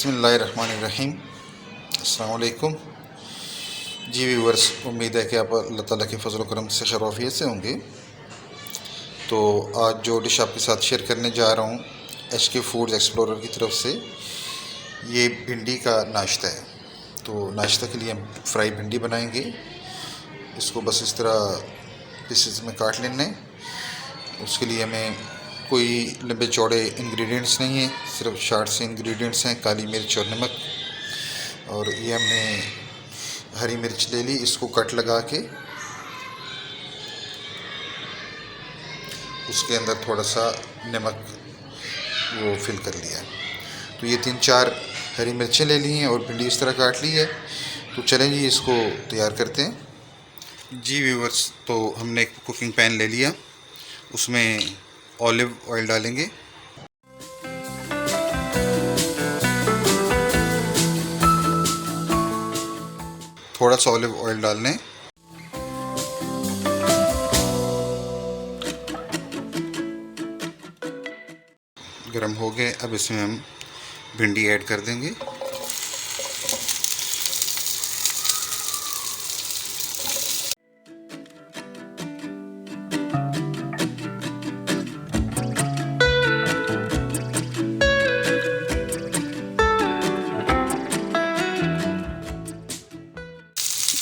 बिस्मिल्लाहिर्रहमानिर्रहीम। अस्सलाम वालेकुम। जी व्यूअर्स, उम्मीद है कि आप अल्लाह ताला के फजल करम से खैर आफियत से होंगे। तो आज जो डिश आपके साथ शेयर करने जा रहा हूँ HK फूड्स एक्सप्लोरर की तरफ से, ये भिंडी का नाश्ता है। तो नाश्ता के लिए हम फ्राई भिंडी बनाएंगे। इसको बस इस तरह पीसेस में काट लेना है। उसके लिए हमें कोई लंबे चौड़े इंग्रेडिएंट्स नहीं हैं, सिर्फ शार्ट से इंग्रेडिएंट्स हैं, काली मिर्च और नमक। और ये हमने हरी मिर्च ले ली, इसको कट लगा के उसके अंदर थोड़ा सा नमक वो फिल कर लिया है। तो ये 3-4 हरी मिर्चें ले ली हैं और भिंडी इस तरह काट ली है। तो चलें जी, इसको तैयार करते हैं। जी व्यूअर्स, तो हमने एक कुकिंग पैन ले लिया, उसमें ऑलिव ऑयल डालेंगे। थोड़ा सा ऑलिव ऑयल डालने, गरम हो गए। अब इसमें हम भिंडी ऐड कर देंगे।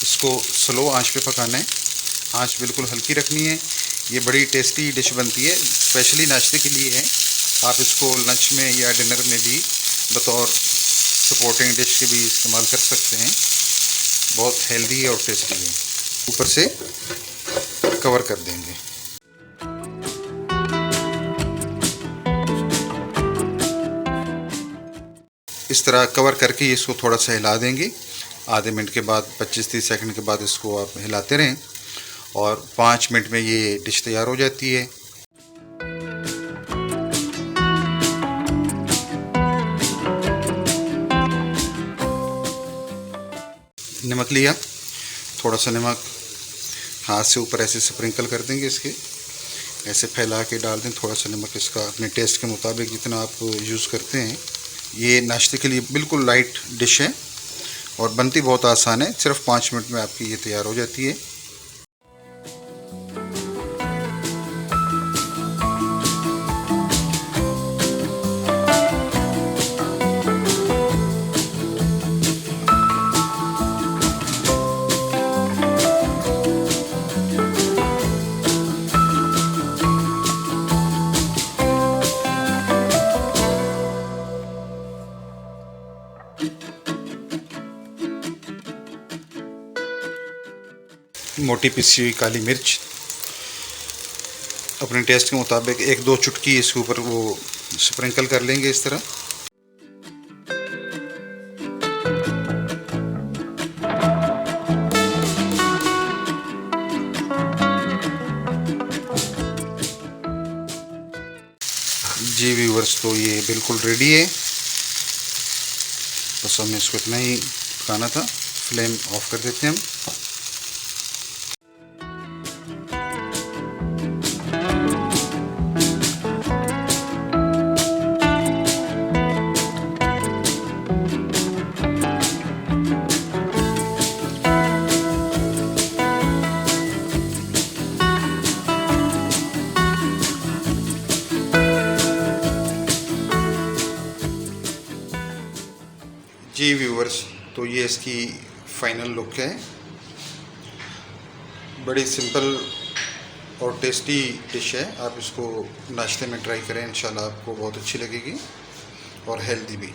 इसको स्लो आंच पे पकाना है, आंच बिल्कुल हल्की रखनी है। ये बड़ी टेस्टी डिश बनती है, स्पेशली नाश्ते के लिए है। आप इसको लंच में या डिनर में भी बतौर सपोर्टिंग डिश के भी इस्तेमाल कर सकते हैं। बहुत हेल्दी और टेस्टी है। ऊपर से कवर कर देंगे। इस तरह कवर करके इसको थोड़ा सा हिला देंगे। आधे मिनट के बाद 25-30 सेकंड के बाद इसको आप हिलाते रहें और 5 मिनट में ये डिश तैयार हो जाती है। नमक लिया, थोड़ा सा नमक हाथ से ऊपर ऐसे स्प्रिंकल कर देंगे, इसके ऐसे फैला के डाल दें। थोड़ा सा नमक इसका अपने टेस्ट के मुताबिक जितना आप यूज़ करते हैं। ये नाश्ते के लिए बिल्कुल लाइट डिश है और बनती बहुत आसान है। सिर्फ 5 मिनट में आपकी ये तैयार हो जाती है। मोटी पिसी हुई काली मिर्च अपने टेस्ट के मुताबिक 1-2 चुटकी इसके ऊपर वो स्प्रिंकल कर लेंगे इस तरह। जी व्यूअर्स, तो ये बिल्कुल रेडी है। बस हमें इसको इतना ही पकाना था। फ्लेम ऑफ कर देते हैं हम। जी व्यूअर्स, तो ये इसकी फाइनल लुक है। बड़ी सिंपल और टेस्टी डिश है। आप इसको नाश्ते में ट्राई करें, इंशाल्लाह आपको बहुत अच्छी लगेगी और हेल्दी भी।